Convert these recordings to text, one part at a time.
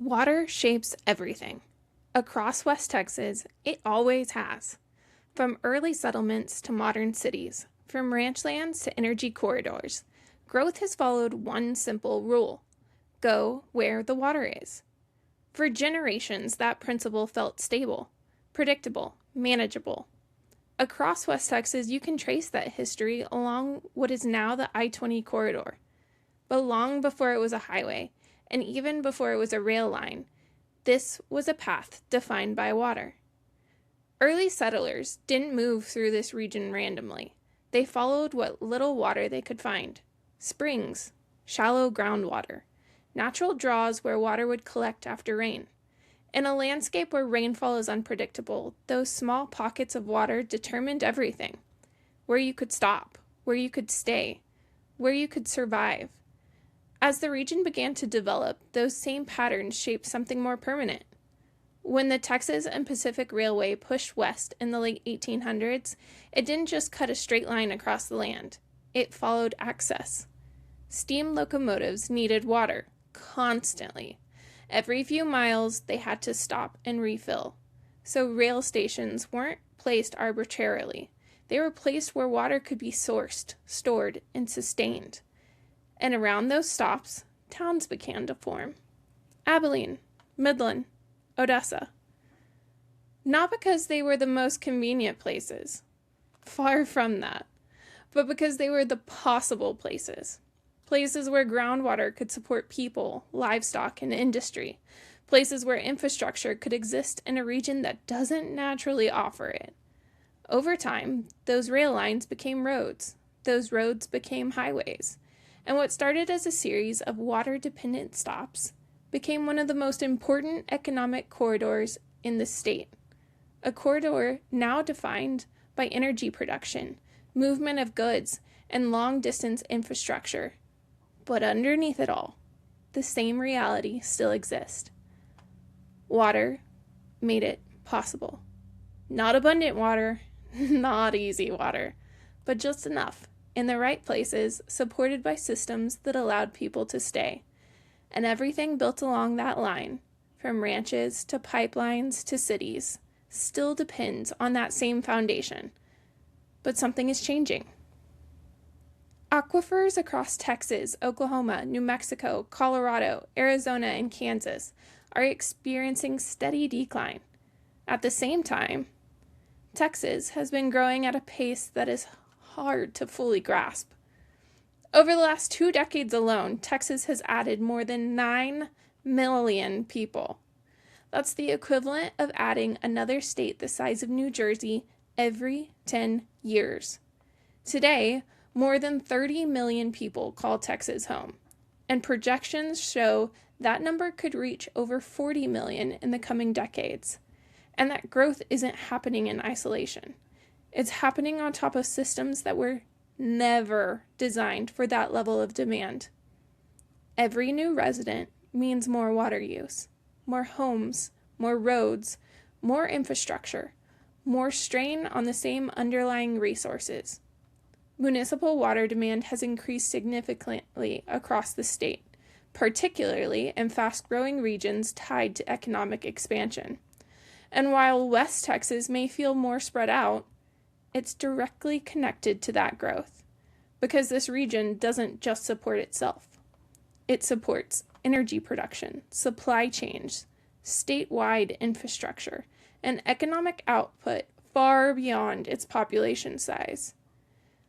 Water shapes everything. Across West Texas, it always has. From early settlements to modern cities, from ranchlands to energy corridors, growth has followed one simple rule: go where the water is. For generations, that principle felt stable, predictable, manageable. Across West Texas, you can trace that history along what is now the I-20 corridor. But long before it was a highway, and even before it was a rail line, this was a path defined by water. Early settlers didn't move through this region randomly. They followed what little water they could find: springs, shallow groundwater, natural draws where water would collect after rain. In a landscape where rainfall is unpredictable, those small pockets of water determined everything: where you could stop, where you could stay, where you could survive. As the region began to develop, those same patterns shaped something more permanent. When the Texas and Pacific Railway pushed west in the late 1800s, it didn't just cut a straight line across the land. It followed access. Steam locomotives needed water, constantly. Every few miles, they had to stop and refill. So rail stations weren't placed arbitrarily. They were placed where water could be sourced, stored, and sustained. And around those stops, towns began to form: Abilene, Midland, Odessa. Not because they were the most convenient places, far from that, but because they were the possible places. Places where groundwater could support people, livestock, and industry. Places where infrastructure could exist in a region that doesn't naturally offer it. Over time, those rail lines became roads. Those roads became highways. And what started as a series of water-dependent stops became one of the most important economic corridors in the state. A corridor now defined by energy production, movement of goods, and long-distance infrastructure. But underneath it all, the same reality still exists. Water made it possible. Not abundant water, not easy water, but just enough, in the right places, supported by systems that allowed people to stay. And everything built along that line, from ranches to pipelines to cities, still depends on that same foundation. But something is changing. Aquifers across Texas, Oklahoma, New Mexico, Colorado, Arizona, and Kansas are experiencing steady decline. At the same time, Texas has been growing at a pace that is hard to fully grasp. Over the last 2 decades alone, Texas has added more than 9 million people. That's the equivalent of adding another state the size of New Jersey every 10 years. Today, more than 30 million people call Texas home, and projections show that number could reach over 40 million in the coming decades. And that growth isn't happening in isolation. It's happening on top of systems that were never designed for that level of demand. Every new resident means more water use, more homes, more roads, more infrastructure, more strain on the same underlying resources. Municipal water demand has increased significantly across the state, particularly in fast-growing regions tied to economic expansion. And while West Texas may feel more spread out, it's directly connected to that growth, because this region doesn't just support itself. It supports energy production, supply chains, statewide infrastructure, and economic output far beyond its population size.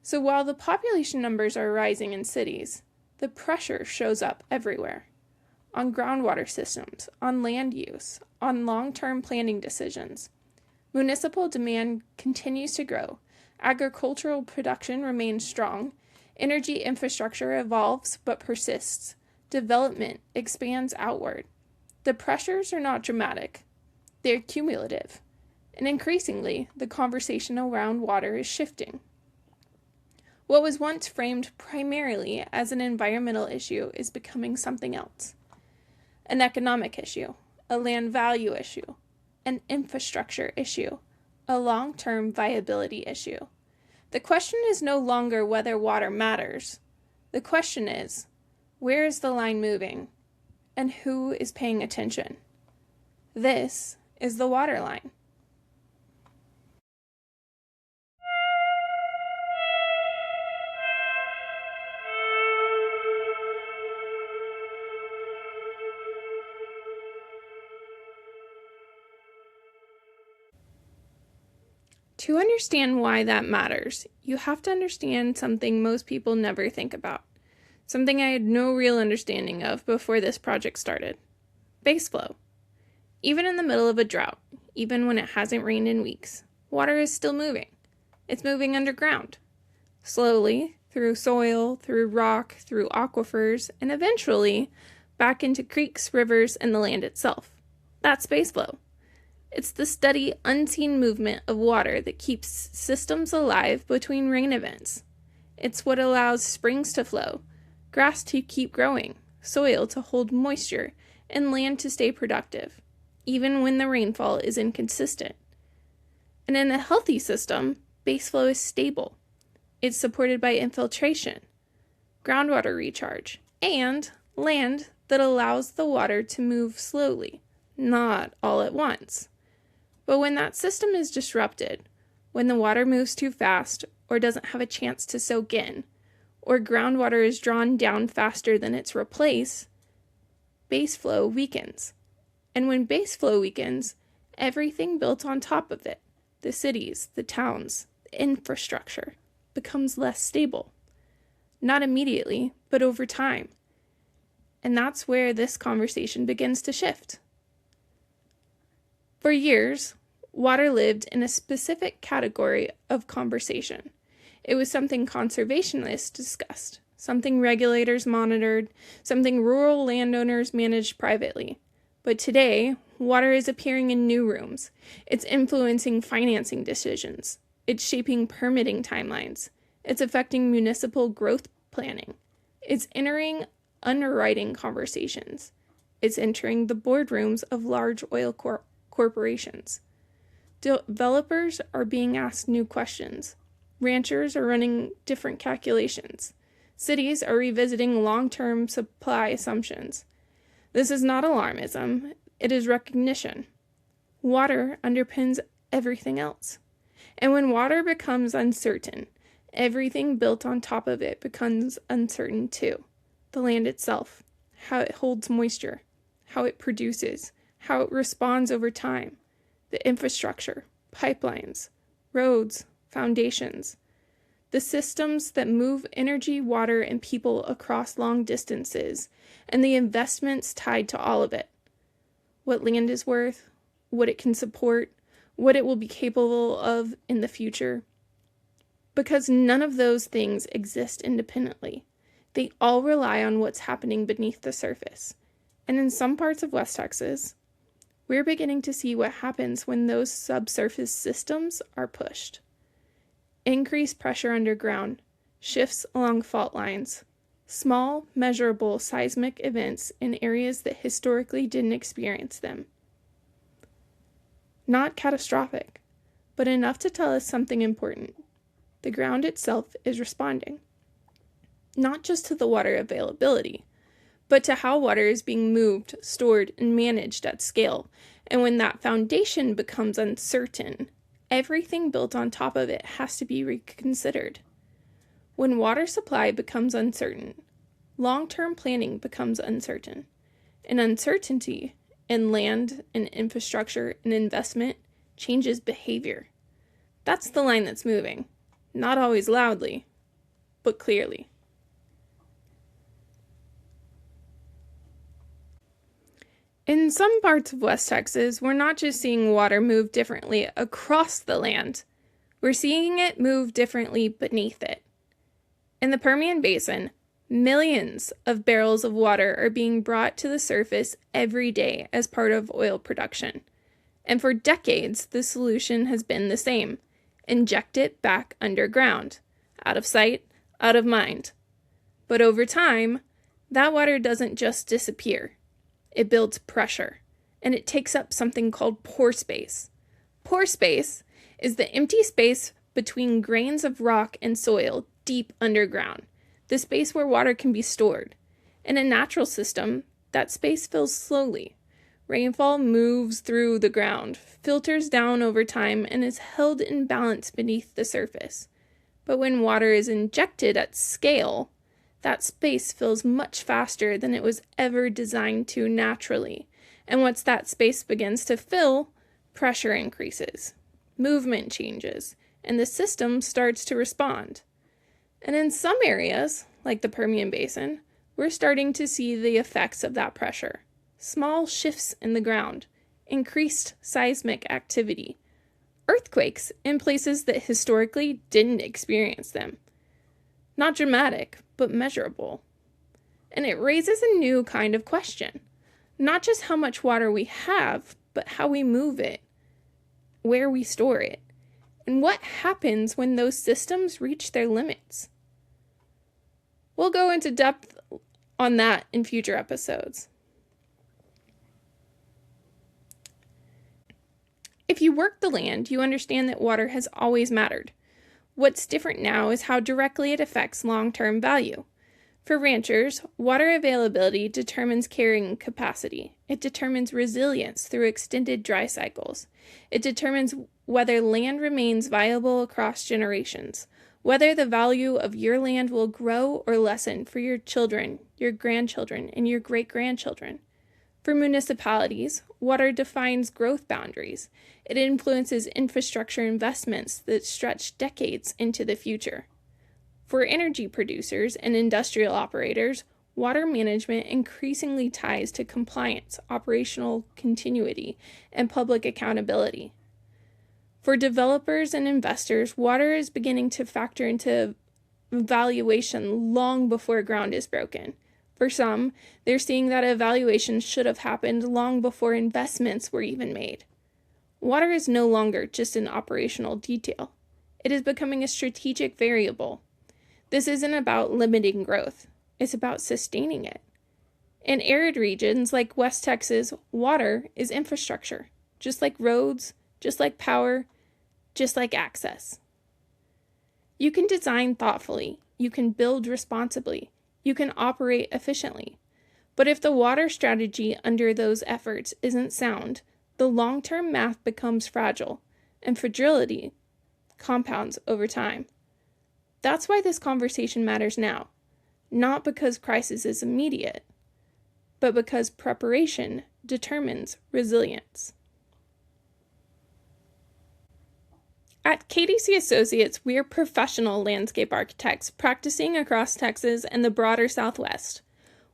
So while the population numbers are rising in cities, the pressure shows up everywhere: on groundwater systems, on land use, on long-term planning decisions. Municipal demand continues to grow. Agricultural production remains strong. Energy infrastructure evolves but persists. Development expands outward. The pressures are not dramatic. They're cumulative. And increasingly, the conversation around water is shifting. What was once framed primarily as an environmental issue is becoming something else: an economic issue, a land value issue, an infrastructure issue, a long-term viability issue. The question is no longer whether water matters. The question is, where is the line moving? and who is paying attention. This is the water line. To understand why that matters, you have to understand something most people never think about. Something I had no real understanding of before this project started. Base flow. Even in the middle of a drought, even when it hasn't rained in weeks, water is still moving. It's moving underground. Slowly, through soil, through rock, through aquifers, and eventually back into creeks, rivers, and the land itself. That's base flow. It's the steady, unseen movement of water that keeps systems alive between rain events. It's what allows springs to flow, grass to keep growing, soil to hold moisture, and land to stay productive, even when the rainfall is inconsistent. And in a healthy system, base flow is stable. It's supported by infiltration, groundwater recharge, and land that allows the water to move slowly, not all at once. But when that system is disrupted, when the water moves too fast or doesn't have a chance to soak in, or groundwater is drawn down faster than it's replaced, base flow weakens. And when base flow weakens, everything built on top of it, the cities, the towns, the infrastructure, becomes less stable. Not immediately, but over time. And that's where this conversation begins to shift. For years, water lived in a specific category of conversation. It was something conservationists discussed, something regulators monitored, something rural landowners managed privately. But today, water is appearing in new rooms. It's influencing financing decisions. It's shaping permitting timelines. It's affecting municipal growth planning. It's entering underwriting conversations. It's entering the boardrooms of large oil corporations. Developers are being asked new questions. Ranchers are running different calculations. Cities are revisiting long-term supply assumptions. This is not alarmism, it is recognition. Water underpins everything else. And when water becomes uncertain, everything built on top of it becomes uncertain too. The land itself, how it holds moisture, how it produces, how it responds over time. The infrastructure, pipelines, roads, foundations, the systems that move energy, water, and people across long distances, and the investments tied to all of it. What land is worth, what it can support, what it will be capable of in the future. Because none of those things exist independently. They all rely on what's happening beneath the surface. And in some parts of West Texas, we're beginning to see what happens when those subsurface systems are pushed. Increased pressure underground, shifts along fault lines, small, measurable seismic events in areas that historically didn't experience them. Not catastrophic, but enough to tell us something important. The ground itself is responding. Not just to the water availability, but to how water is being moved, stored, and managed at scale. And when that foundation becomes uncertain, everything built on top of it has to be reconsidered. When water supply becomes uncertain, long-term planning becomes uncertain. And uncertainty in land and infrastructure and investment changes behavior. That's the line that's moving. Not always loudly, but clearly. In some parts of West Texas, we're not just seeing water move differently across the land, we're seeing it move differently beneath it. In the Permian Basin, millions of barrels of water are being brought to the surface every day as part of oil production. And for decades, the solution has been the same: inject it back underground, out of sight, out of mind. But over time, that water doesn't just disappear. It builds pressure, and it takes up something called pore space. Pore space is the empty space between grains of rock and soil deep underground, the space where water can be stored. In a natural system, that space fills slowly. Rainfall moves through the ground, filters down over time, and is held in balance beneath the surface. But when water is injected at scale, that space fills much faster than it was ever designed to naturally. And once that space begins to fill, pressure increases, movement changes, and the system starts to respond. And in some areas, like the Permian Basin, we're starting to see the effects of that pressure. Small shifts in the ground, increased seismic activity, earthquakes in places that historically didn't experience them. Not dramatic, but measurable. And it raises a new kind of question. Not just how much water we have, but how we move it, where we store it, and what happens when those systems reach their limits. We'll go into depth on that in future episodes. If you work the land, you understand that water has always mattered. What's different now is how directly it affects long-term value. For ranchers, water availability determines carrying capacity. It determines resilience through extended dry cycles. It determines whether land remains viable across generations, whether the value of your land will grow or lessen for your children, your grandchildren, and your great-grandchildren. For municipalities, water defines growth boundaries. It influences infrastructure investments that stretch decades into the future. For energy producers and industrial operators, water management increasingly ties to compliance, operational continuity, and public accountability. For developers and investors, water is beginning to factor into valuation long before ground is broken. For some, they're seeing that evaluation should have happened long before investments were even made. Water is no longer just an operational detail. It is becoming a strategic variable. This isn't about limiting growth. It's about sustaining it. In arid regions like West Texas, water is infrastructure, just like roads, just like power, just like access. You can design thoughtfully. You can build responsibly. You can operate efficiently. But if the water strategy under those efforts isn't sound, the long-term math becomes fragile, and fragility compounds over time. That's why this conversation matters now, not because crisis is immediate, but because preparation determines resilience. At KDC Associates, we are professional landscape architects practicing across Texas and the broader Southwest,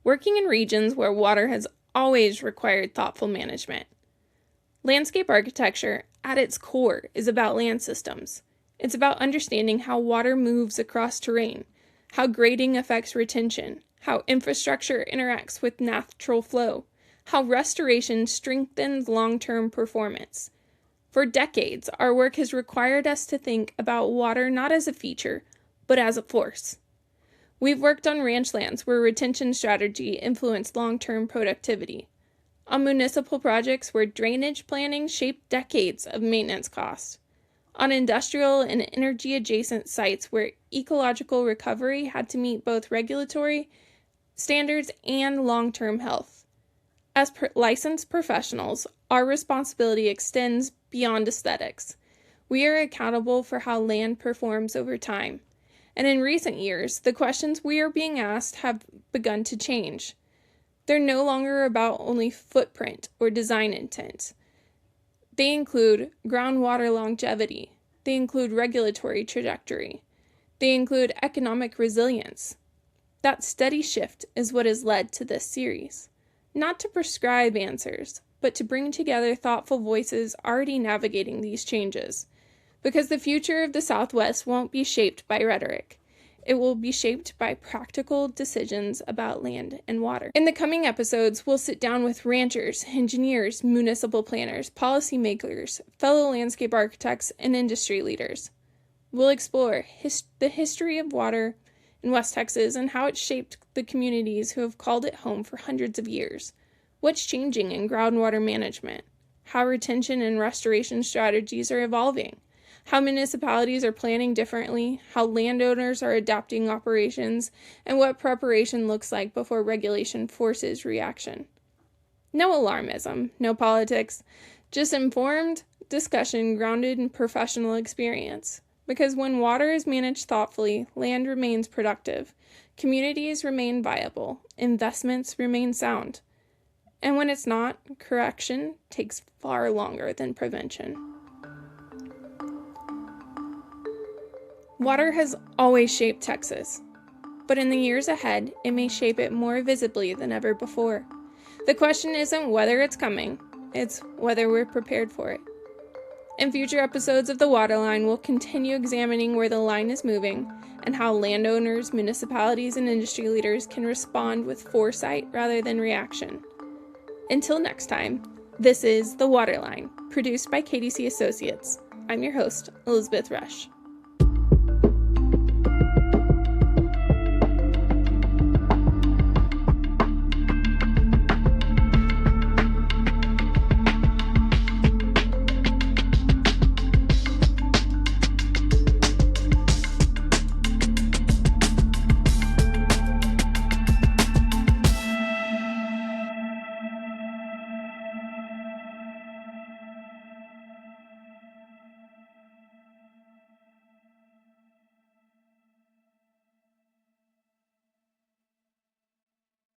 working in regions where water has always required thoughtful management. Landscape architecture, at its core, is about land systems. It's about understanding how water moves across terrain, how grading affects retention, how infrastructure interacts with natural flow, how restoration strengthens long-term performance. For decades, our work has required us to think about water not as a feature, but as a force. We've worked on ranchlands where retention strategy influenced long-term productivity, on municipal projects where drainage planning shaped decades of maintenance costs, on industrial and energy-adjacent sites where ecological recovery had to meet both regulatory standards and long-term health. As licensed professionals, our responsibility extends beyond aesthetics. We are accountable for how land performs over time. And in recent years, the questions we are being asked have begun to change. They're no longer about only footprint or design intent. They include groundwater longevity. They include regulatory trajectory. They include economic resilience. That steady shift is what has led to this series. Not to prescribe answers, but to bring together thoughtful voices already navigating these changes. Because the future of the Southwest won't be shaped by rhetoric. It will be shaped by practical decisions about land and water. In the coming episodes, we'll sit down with ranchers, engineers, municipal planners, policymakers, fellow landscape architects, and industry leaders. We'll explore the history of water in West Texas and how it shaped the communities who have called it home for hundreds of years. What's changing in groundwater management? How retention and restoration strategies are evolving? how municipalities are planning differently, how landowners are adapting operations, and what preparation looks like before regulation forces reaction. No alarmism, no politics, just informed discussion grounded in professional experience. Because when water is managed thoughtfully, land remains productive, communities remain viable, investments remain sound. And when it's not, correction takes far longer than prevention. Water has always shaped Texas, but in the years ahead, it may shape it more visibly than ever before. The question isn't whether it's coming, it's whether we're prepared for it. In future episodes of The Waterline, we'll continue examining where the line is moving and how landowners, municipalities, and industry leaders can respond with foresight rather than reaction. Until next time, this is The Waterline, produced by KDC Associates. I'm your host, Elizabeth Resch.